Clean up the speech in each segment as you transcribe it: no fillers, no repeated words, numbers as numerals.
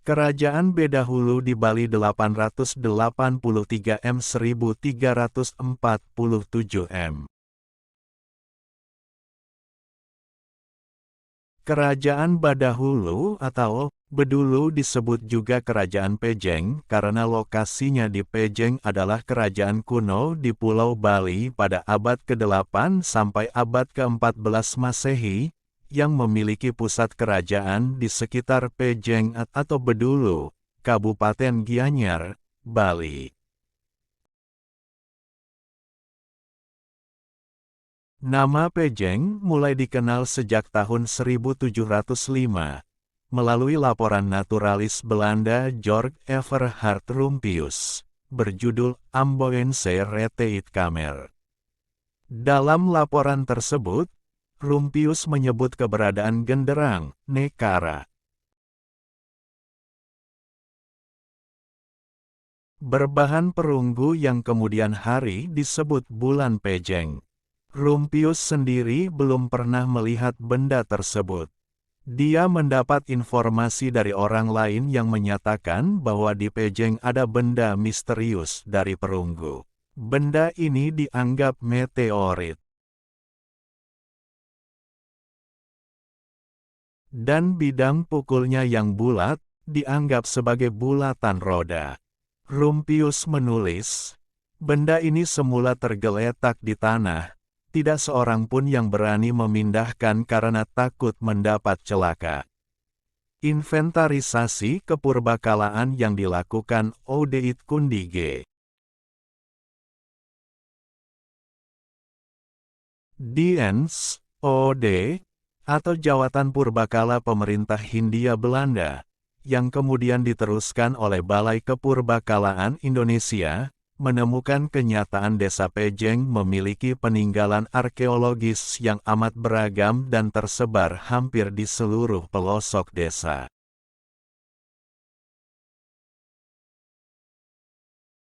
Kerajaan Bedahulu di Bali 883 m 1347 m. Kerajaan Badahulu atau Bedulu disebut juga Kerajaan Pejeng karena lokasinya di Pejeng adalah kerajaan kuno di Pulau Bali pada abad ke-8 sampai abad ke-14 Masehi, yang memiliki pusat kerajaan di sekitar Pejeng atau Bedulu, Kabupaten Gianyar, Bali. Nama Pejeng mulai dikenal sejak tahun 1705, melalui laporan naturalis Belanda Georg Everhard Rumpius, berjudul Amboense Reteit Kamer. Dalam laporan tersebut, Rumpius menyebut keberadaan genderang, Nekara, berbahan perunggu yang kemudian hari disebut bulan Pejeng. Rumpius sendiri belum pernah melihat benda tersebut. Dia mendapat informasi dari orang lain yang menyatakan bahwa di Pejeng ada benda misterius dari perunggu. Benda ini dianggap meteorit. Dan bidang pukulnya yang bulat, dianggap sebagai bulatan roda. Rumpius menulis, benda ini semula tergeletak di tanah. Tidak seorang pun yang berani memindahkan karena takut mendapat celaka. Inventarisasi kepurbakalaan yang dilakukan Oudeit Kundige. Diens, OD, atau Jawatan Purbakala Pemerintah Hindia Belanda, yang kemudian diteruskan oleh Balai Kepurbakalaan Indonesia, menemukan kenyataan desa Pejeng memiliki peninggalan arkeologis yang amat beragam dan tersebar hampir di seluruh pelosok desa.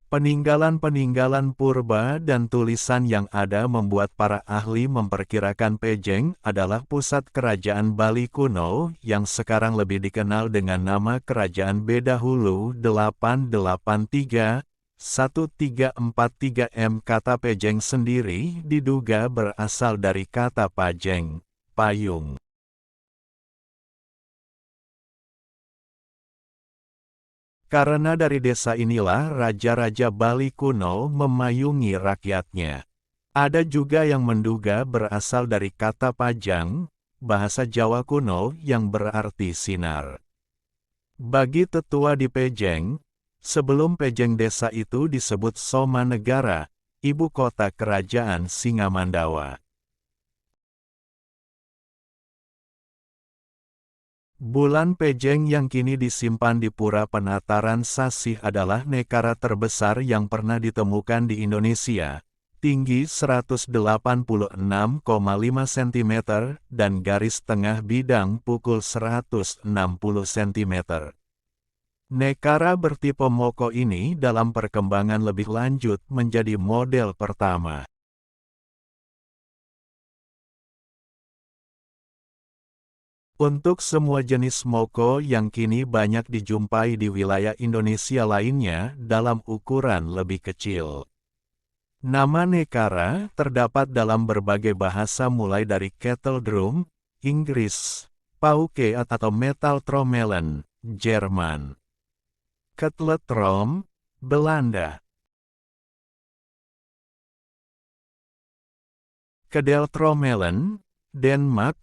Peninggalan-peninggalan purba dan tulisan yang ada membuat para ahli memperkirakan Pejeng adalah pusat kerajaan Bali kuno yang sekarang lebih dikenal dengan nama Kerajaan Bedahulu 883. 1343 m. Kata Pejeng sendiri diduga berasal dari kata pajeng, payung. Karena dari desa inilah raja-raja Bali kuno memayungi rakyatnya. Ada juga yang menduga berasal dari kata pajang, bahasa Jawa kuno yang berarti sinar. Bagi tetua di Pejeng, sebelum Pejeng desa itu disebut Soma Negara, ibu kota kerajaan Singamandawa. Bulan Pejeng yang kini disimpan di Pura Penataran Sasih adalah nekara terbesar yang pernah ditemukan di Indonesia, tinggi 186,5 cm dan garis tengah bidang pukul 160 cm. Nekara bertipe moko ini dalam perkembangan lebih lanjut menjadi model pertama. Untuk semua jenis moko yang kini banyak dijumpai di wilayah Indonesia lainnya dalam ukuran lebih kecil. Nama nekara terdapat dalam berbagai bahasa mulai dari kettle drum, Inggris, pauke atau metal trommelen, Jerman. Kettletrom, Belanda. Kedeltrommelen, Denmark,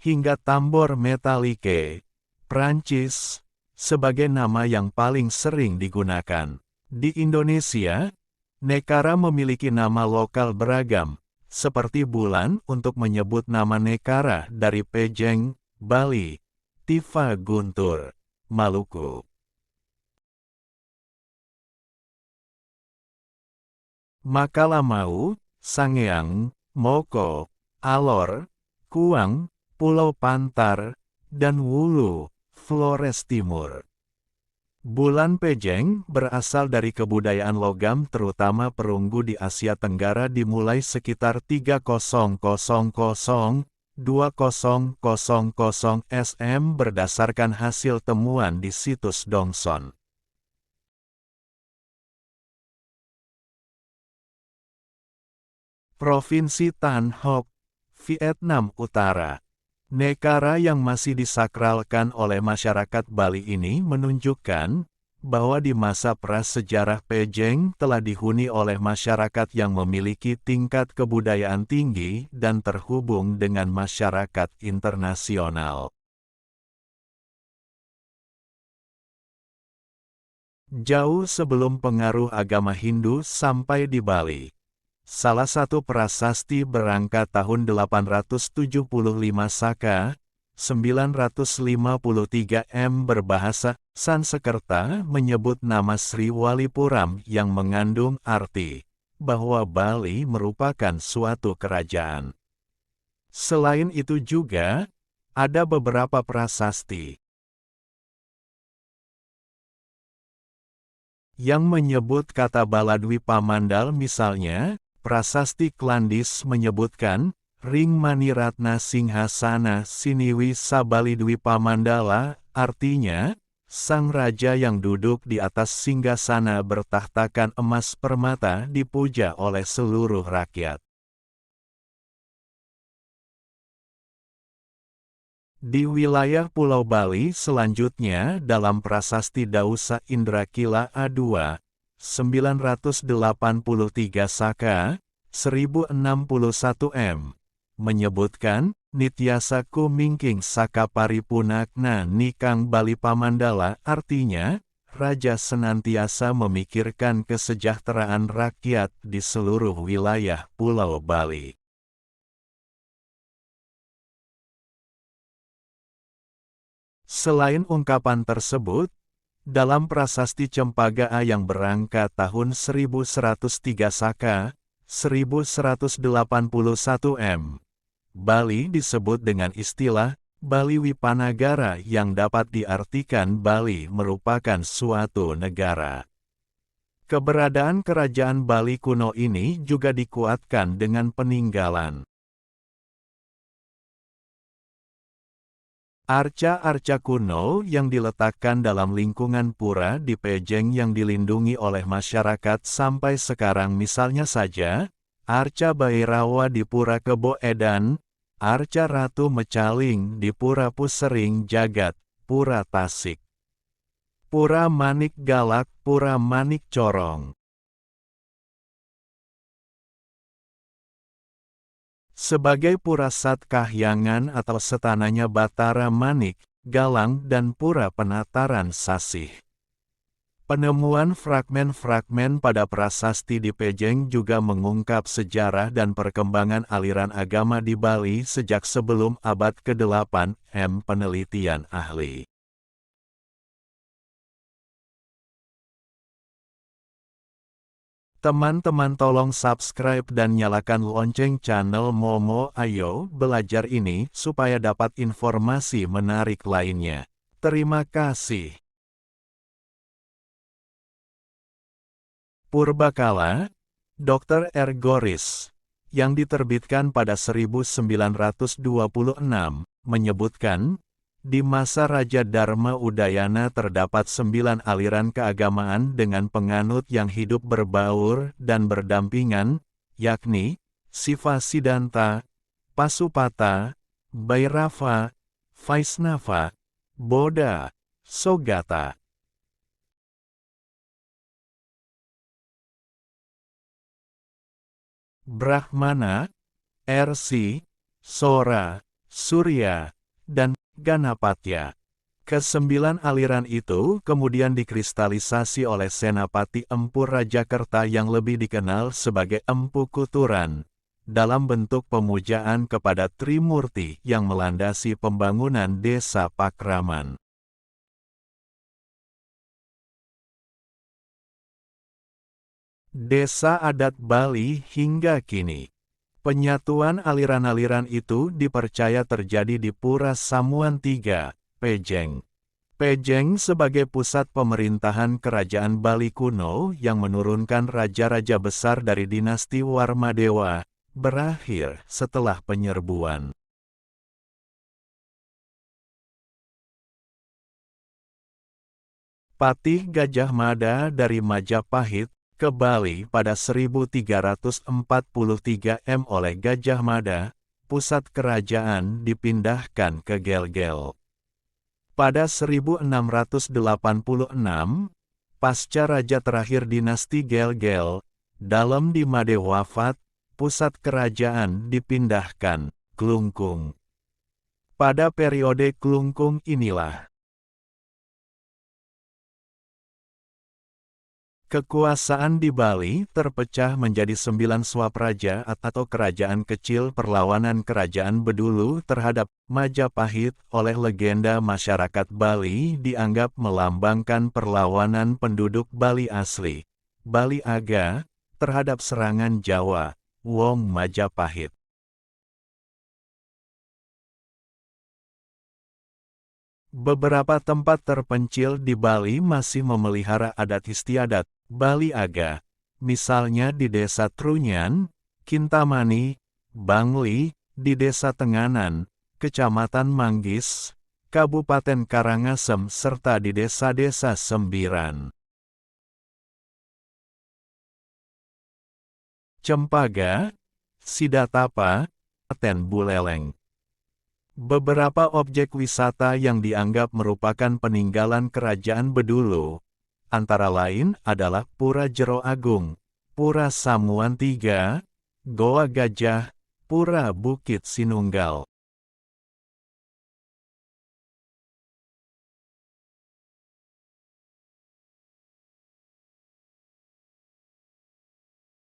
hingga tambor metallike, Prancis, sebagai nama yang paling sering digunakan. Di Indonesia, nekara memiliki nama lokal beragam, seperti bulan untuk menyebut nama nekara dari Pejeng, Bali, Tifa Guntur, Maluku. Makalamau, Sangeang, Moko, Alor, Kuang, Pulau Pantar, dan Wulu, Flores Timur. Bulan Pejeng berasal dari kebudayaan logam terutama perunggu di Asia Tenggara dimulai sekitar 3000 2000 sm berdasarkan hasil temuan di situs Dongson. Provinsi Tan Hoc, Vietnam Utara. Negara yang masih disakralkan oleh masyarakat Bali ini menunjukkan bahwa di masa prasejarah Pejeng telah dihuni oleh masyarakat yang memiliki tingkat kebudayaan tinggi dan terhubung dengan masyarakat internasional. Jauh sebelum pengaruh agama Hindu sampai di Bali, salah satu prasasti berangka tahun 875 Saka, 953 M berbahasa Sansekerta menyebut nama Sri Walipuram yang mengandung arti bahwa Bali merupakan suatu kerajaan. Selain itu juga, ada beberapa prasasti yang menyebut kata Baladwipa Mandal, misalnya, prasasti Klandis menyebutkan, Ring Maniratna Singhasana Siniwi Sabalidwipa Mandala, artinya, sang raja yang duduk di atas singgasana bertahtakan emas permata dipuja oleh seluruh rakyat. Di wilayah Pulau Bali selanjutnya dalam prasasti Dausa Indrakila A2, 983 Saka, 1061 M, menyebutkan, Nityasa Kumingking Saka Paripunakna Nikang Bali Pamandala, artinya, Raja senantiasa memikirkan kesejahteraan rakyat di seluruh wilayah Pulau Bali. Selain ungkapan tersebut, dalam prasasti Cempaka yang berangka tahun 1103 Saka, 1181 M, Bali disebut dengan istilah Bali Wipanagara yang dapat diartikan Bali merupakan suatu negara. Keberadaan kerajaan Bali kuno ini juga dikuatkan dengan peninggalan arca-arca kuno yang diletakkan dalam lingkungan pura di Pejeng yang dilindungi oleh masyarakat sampai sekarang, misalnya saja, arca Bhairawa di Pura Kebo Edan, arca Ratu Mecaling di Pura Pusering Jagat, Pura Tasik, Pura Manik Galak, Pura Manik Corong. Sebagai Pura Sat Kahyangan atau setananya Batara Manik, Galang dan Pura Penataran Sasih. Penemuan fragmen-fragmen pada prasasti di Pejeng juga mengungkap sejarah dan perkembangan aliran agama di Bali sejak sebelum abad ke-8 M. Penelitian ahli. Teman-teman tolong subscribe dan nyalakan lonceng channel Momo Ayo Belajar ini supaya dapat informasi menarik lainnya. Terima kasih. Purbakala, Dr. R. Goris, yang diterbitkan pada 1926, menyebutkan, di masa Raja Dharma Udayana terdapat 9 aliran keagamaan dengan penganut yang hidup berbaur dan berdampingan, yakni, Siva Siddhanta, Pasupata, Bhairava, Vaisnava, Bodha, Sogata. Brahmana, Ersi, Sora, Surya, dan Ganapatya. Kesembilan aliran itu kemudian dikristalisasi oleh Senapati Empu Rajakerta yang lebih dikenal sebagai Empu Kuturan, dalam bentuk pemujaan kepada Trimurti yang melandasi pembangunan desa Pakraman. Desa adat Bali hingga kini. Penyatuan aliran-aliran itu dipercaya terjadi di Pura Samuan III, Pejeng. Pejeng sebagai pusat pemerintahan kerajaan Bali kuno yang menurunkan raja-raja besar dari dinasti Warmadewa, berakhir setelah penyerbuan Patih Gajah Mada dari Majapahit ke Bali pada 1343 oleh Gajah Mada, pusat kerajaan dipindahkan ke Gelgel. Pada 1686, pasca raja terakhir dinasti Gelgel, Dalem di Made wafat, pusat kerajaan dipindahkan, Klungkung. Pada periode Klungkung inilah kekuasaan di Bali terpecah menjadi 9 swapraja atau kerajaan kecil. Perlawanan kerajaan Bedulu terhadap Majapahit oleh legenda masyarakat Bali dianggap melambangkan perlawanan penduduk Bali asli, Bali Aga, terhadap serangan Jawa, Wong Majapahit. Beberapa tempat terpencil di Bali masih memelihara adat istiadat Bali Aga, misalnya di Desa Trunyan, Kintamani, Bangli, di Desa Tenganan, Kecamatan Manggis, Kabupaten Karangasem serta di desa-desa Sembiran, Cempaka, Sidatapa, Kabupaten Buleleng. Beberapa objek wisata yang dianggap merupakan peninggalan kerajaan Bedulu, antara lain adalah Pura Jero Agung, Pura Samuan III, Goa Gajah, Pura Bukit Sinunggal.